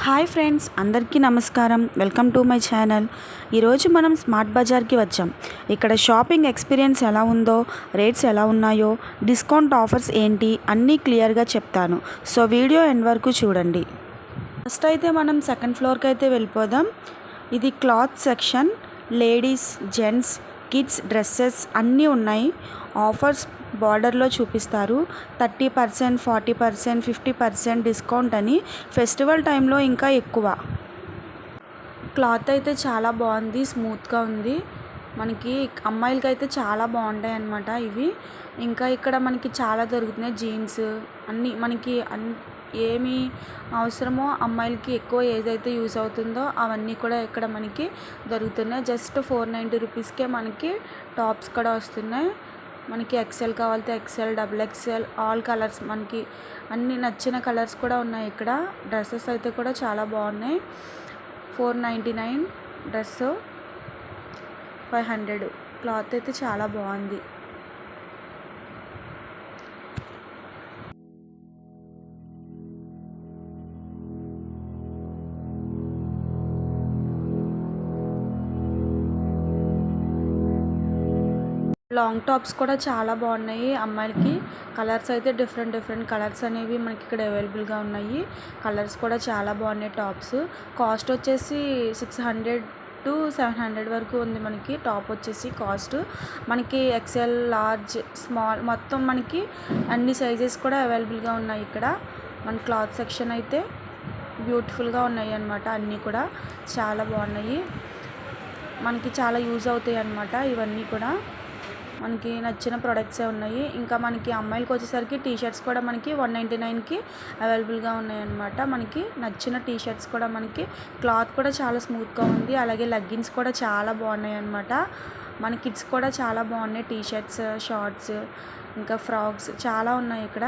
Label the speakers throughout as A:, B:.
A: Hi friends, అందరికీ నమస్కారం. Welcome to my channel. ఈరోజు మనం స్మార్ట్ బజార్కి వచ్చాం. ఇక్కడ షాపింగ్ ఎక్స్పీరియన్స్ ఎలా ఉందో, రేట్స్ ఎలా ఉన్నాయో, డిస్కౌంట్ ఆఫర్స్ ఏంటి అన్నీ క్లియర్గా చెప్తాను. సో వీడియో ఎండ్ వరకు చూడండి. ఫస్ట్ అయితే మనం సెకండ్ ఫ్లోర్కి అయితే వెళ్ళిపోదాం. ఇది cloth section. Ladies, gents, kids dresses అన్నీ ఉన్నాయి. ఆఫర్స్ బార్డర్లో చూపిస్తారు. 30%, 40%, 50% డిస్కౌంట్ అని. ఫెస్టివల్ టైంలో ఇంకా ఎక్కువ. క్లాత్ అయితే చాలా బాగుంది, స్మూత్గా ఉంది. మనకి అమ్మాయిలకి అయితే చాలా బాగుంటాయి అన్నమాట ఇవి. ఇంకా ఇక్కడ మనకి చాలా దొరుకుతున్నాయి. జీన్స్ అన్నీ మనకి ఏమి అవసరమో అమ్మాయిలకి ఎక్కువ ఏదైతే యూస్ అవుతుందో అవన్నీ కూడా ఇక్కడ మనకి దొరుకుతున్నాయి. జస్ట్ 490 రూపీస్కే మనకి టాప్స్ కూడా వస్తున్నాయి. మనకి ఎక్సెల్ కావాలితే XL, double XL, all colours మనకి అన్ని నచ్చిన కలర్స్ కూడా ఉన్నాయి ఇక్కడ. డ్రెస్సెస్ అయితే కూడా చాలా బాగున్నాయి. 499 డ్రెస్, 500. క్లాత్ అయితే చాలా బాగుంది. లాంగ్ టాప్స్ కూడా చాలా బాగున్నాయి అమ్మాయిలకి. కలర్స్ అయితే డిఫరెంట్ కలర్స్ అనేవి మనకి ఇక్కడ అవైలబుల్గా ఉన్నాయి. కలర్స్ కూడా చాలా బాగున్నాయి. టాప్స్ కాస్ట్ వచ్చేసి 600 to 700 వరకు ఉంది. మనకి టాప్ వచ్చేసి కాస్ట్ మనకి ఎక్సెల్, లార్జ్, స్మాల్ మొత్తం మనకి అన్ని సైజెస్ కూడా అవైలబుల్గా ఉన్నాయి ఇక్కడ. మన క్లాత్ సెక్షన్ అయితే బ్యూటిఫుల్గా ఉన్నాయి అన్నమాట. అన్నీ కూడా చాలా బాగున్నాయి. మనకి చాలా యూజ్ అవుతాయి అన్నమాట. ఇవన్నీ కూడా మనకి నచ్చిన ప్రొడక్ట్సే ఉన్నాయి. ఇంకా మనకి అమ్మాయిలకి వచ్చేసరికి టీషర్ట్స్ కూడా మనకి 199కి అవైలబుల్గా ఉన్నాయన్నమాట. మనకి నచ్చిన టీషర్ట్స్ కూడా మనకి క్లాత్ కూడా చాలా స్మూత్గా ఉంది. అలాగే లెగ్గిన్స్ కూడా చాలా బాగున్నాయి అన్నమాట. మన కిడ్స్ కూడా చాలా బాగున్నాయి. టీషర్ట్స్, షార్ట్స్, ఇంకా ఫ్రాక్స్ చాలా ఉన్నాయి ఇక్కడ.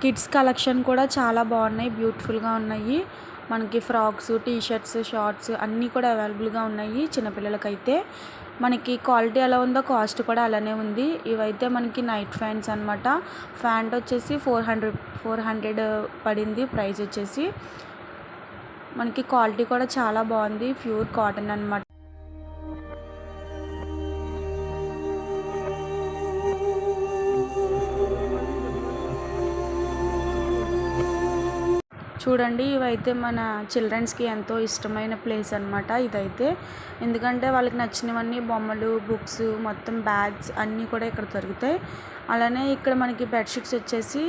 A: కిడ్స్ కలెక్షన్ కూడా చాలా బాగున్నాయి, బ్యూటిఫుల్గా ఉన్నాయి. మనకి ఫ్రాక్స్, టీషర్ట్స్, షార్ట్స్ అన్నీ కూడా అవైలబుల్గా ఉన్నాయి చిన్నపిల్లలకైతే. మనకి క్వాలిటీ ఎలా ఉందో కాస్ట్ కూడా అలానే ఉంది. ఇవైతే మనకి నైట్ ఫ్యాన్స్ అనమాట. ఫ్యాంట్ వచ్చేసి 400 పడింది ప్రైస్ వచ్చేసి. మనకి క్వాలిటీ కూడా చాలా బాగుంది, ప్యూర్ కాటన్ అనమాట. చూడండి, ఇవైతే మన చిల్డ్రన్స్కి ఎంతో ఇష్టమైన ప్లేస్ అనమాట ఇదైతే. ఎందుకంటే వాళ్ళకి నచ్చినవన్నీ బొమ్మలు, బుక్స్, మొత్తం బ్యాగ్స్ అన్నీ కూడా ఇక్కడ దొరుకుతాయి. అలానే ఇక్కడ మనకి బెడ్షీట్స్ వచ్చేసి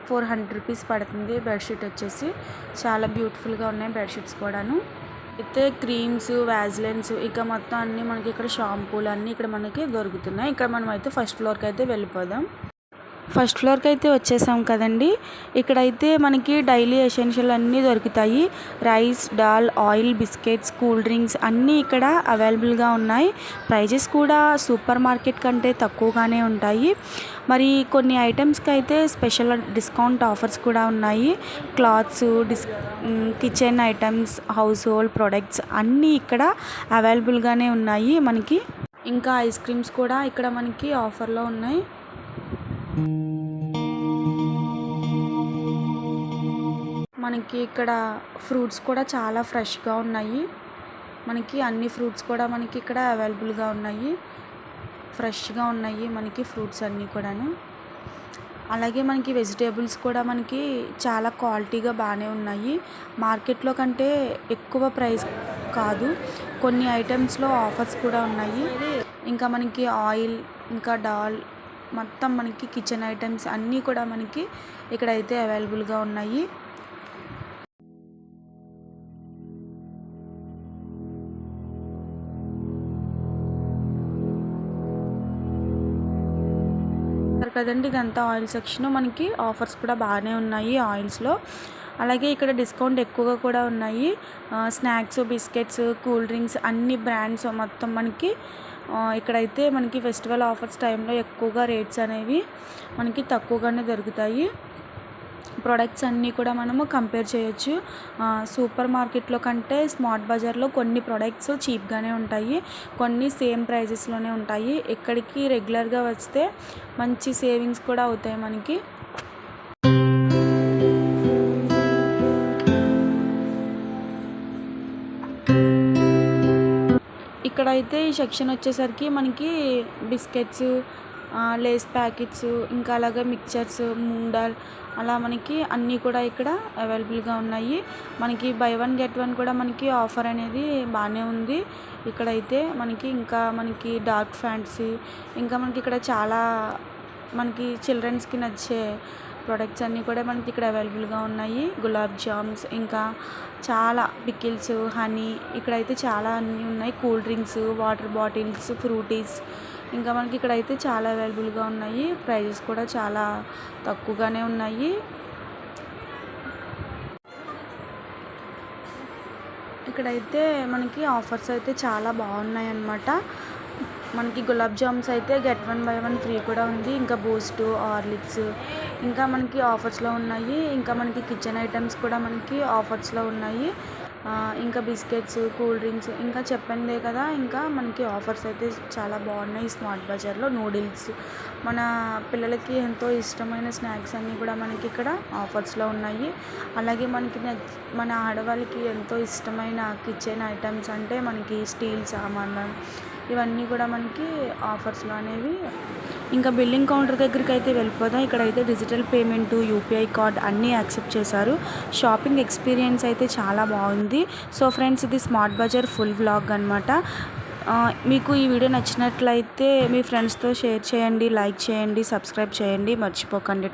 A: 400 రూపీస్ పడుతుంది. బెడ్షీట్ వచ్చేసి చాలా బ్యూటిఫుల్గా ఉన్నాయి బెడ్షీట్స్ కూడాను. అయితే క్రీమ్స్, వ్యాజ్లైన్స్ ఇక మొత్తం అన్నీ మనకి ఇక్కడ షాంపూలు అన్నీ ఇక్కడ మనకి దొరుకుతున్నాయి. ఇక్కడ మనం అయితే ఫస్ట్ ఫ్లోర్కి అయితే వెళ్ళిపోదాం. ఫస్ట్ ఫ్లోర్కి అయితే వచ్చేసాం కదండి. ఇక్కడైతే మనకి డైలీ ఎసెన్షియల్ అన్నీ దొరుకుతాయి. Rice, dal, oil, biscuits, cool drinks అన్నీ ఇక్కడ అవైలబుల్గా ఉన్నాయి. ప్రైజెస్ కూడా సూపర్ మార్కెట్ కంటే తక్కువగానే ఉంటాయి. మరి కొన్ని ఐటమ్స్కి అయితే స్పెషల్ డిస్కౌంట్ ఆఫర్స్ కూడా ఉన్నాయి. Clothes, kitchen items, house hold products అన్నీ ఇక్కడ అవైలబుల్గానే ఉన్నాయి మనకి. ఇంకా ఐస్ క్రీమ్స్ కూడా ఇక్కడ మనకి ఆఫర్లో ఉన్నాయి. మనకి ఇక్కడ ఫ్రూట్స్ కూడా చాలా ఫ్రెష్గా ఉన్నాయి. మనకి అన్ని ఫ్రూట్స్ కూడా మనకి ఇక్కడ అవైలబుల్గా ఉన్నాయి. ఫ్రెష్గా ఉన్నాయి మనకి ఫ్రూట్స్ అన్నీ కూడాను. అలాగే మనకి వెజిటేబుల్స్ కూడా మనకి చాలా క్వాలిటీగా బాగానే ఉన్నాయి. మార్కెట్లో కంటే ఎక్కువ ప్రైస్ కాదు. కొన్ని ఐటమ్స్లో ఆఫర్స్ కూడా ఉన్నాయి. ఇంకా మనకి ఆయిల్, ఇంకా దాల్, మొత్తం మనకి కిచెన్ ఐటమ్స్ అన్నీ కూడా మనకి ఇక్కడైతే అవైలబుల్గా ఉన్నాయి. కదండి, ఇదంతా ఆయిల్ సెక్షన్. మనకి ఆఫర్స్ కూడా బాగానే ఉన్నాయి ఆయిల్స్లో. అలాగే ఇక్కడ డిస్కౌంట్ ఎక్కువగా కూడా ఉన్నాయి. స్నాక్స్, బిస్కెట్స్, కూల్ డ్రింక్స్ అన్ని బ్రాండ్స్ మొత్తం మనకి ఇక్కడైతే మనకి ఫెస్టివల్ ఆఫర్స్ టైంలో ఎక్కువగా రేట్స్ అనేవి మనకి తక్కువగానే దొరుకుతాయి. ప్రొడక్ట్స్ అన్నీ కూడా మనము కంపేర్ చేయొచ్చు. సూపర్ మార్కెట్‌లో కంటే స్మార్ట్ బజార్‌లో కొన్ని ప్రొడక్ట్స్ చీప్‌గానే ఉంటాయి. కొన్ని సేమ్ ప్రైజెస్‌లోనే ఉంటాయి. ఇక్కడికి రెగ్యులర్‌గా వస్తే మంచి సేవింగ్స్ కూడా అవుతాయి మనకి. ఇక్కడైతే ఈ సెక్షన్ వచ్చేసరికి మనకి బిస్కెట్స్, లేస్ ప్యాకెట్స్, ఇంకా అలాగే మిక్చర్స్, మూంగ్ దాల్ అలా మనకి అన్నీ కూడా ఇక్కడ అవైలబుల్‌గా ఉన్నాయి. మనకి బై వన్ గెట్ వన్ కూడా మనకి ఆఫర్ అనేది బాగానే ఉంది. ఇక్కడైతే ఇంకా మనకి డార్క్ ఫ్యాంటసీ, ఇంకా మనకి ఇక్కడ చాలా మనకి చిల్డ్రన్స్‌కి నచ్చే ప్రొడక్ట్స్ అన్నీ కూడా మనకి ఇక్కడ అవైలబుల్‌గా ఉన్నాయి. గులాబ్ జామ్స్, ఇంకా చాలా పికిల్స్, హనీ, ఇక్కడైతే చాలా అన్నీ ఉన్నాయి. Cool drinks, water bottles, fruttis, ఇంకా మనకి ఇక్కడైతే చాలా అవైలబుల్‌గా ఉన్నాయి. ప్రైజెస్ కూడా చాలా తక్కువగానే ఉన్నాయి. ఇక్కడైతే మనకి ఆఫర్స్ అయితే చాలా బాగున్నాయన్నమాట. మనకి గులాబ్ జామ్స్ అయితే get one by one free కూడా ఉంది. ఇంకా బూస్ట్, హార్లిక్స్ ఇంకా మనకి ఆఫర్స్లో ఉన్నాయి. ఇంకా మనకి కిచెన్ ఐటమ్స్ కూడా మనకి ఆఫర్స్లో ఉన్నాయి. ఇంకా బిస్కెట్స్, కూల్ డ్రింక్స్ ఇంకా చెప్పందే కదా, ఇంకా మనకి ఆఫర్స్ అయితే చాలా బాగున్నాయి. స్మార్ట్ బజార్లో నూడిల్స్, మన పిల్లలకి ఎంతో ఇష్టమైన స్నాక్స్ అన్నీ కూడా మనకి ఇక్కడ ఆఫర్స్లో ఉన్నాయి. అలాగే మనకి మన ఆడవాళ్ళకి ఎంతో ఇష్టమైన కిచెన్ ఐటమ్స్ అంటే మనకి స్టీల్ సామాన్లు, ఇవన్నీ కూడా మనకి ఆఫర్స్లో అనేవి. ఇంకా బిల్లింగ్ కౌంటర్ దగ్గరికి అయితే వెళ్ళిపోదాం. ఇక్కడైతే డిజిటల్ పేమెంట్, యూపీఐ కార్డ్ అన్నీ యాక్సెప్ట్ చేశారు. షాపింగ్ ఎక్స్పీరియన్స్ అయితే చాలా బాగుంది. సో ఫ్రెండ్స్, ఇది స్మార్ట్ బజార్ ఫుల్ వ్లాగ్ అనమాట. మీకు ఈ వీడియో నచ్చినట్లయితే మీ ఫ్రెండ్స్తో షేర్ చేయండి, లైక్ చేయండి, సబ్స్క్రైబ్ చేయండి, మర్చిపోకండి.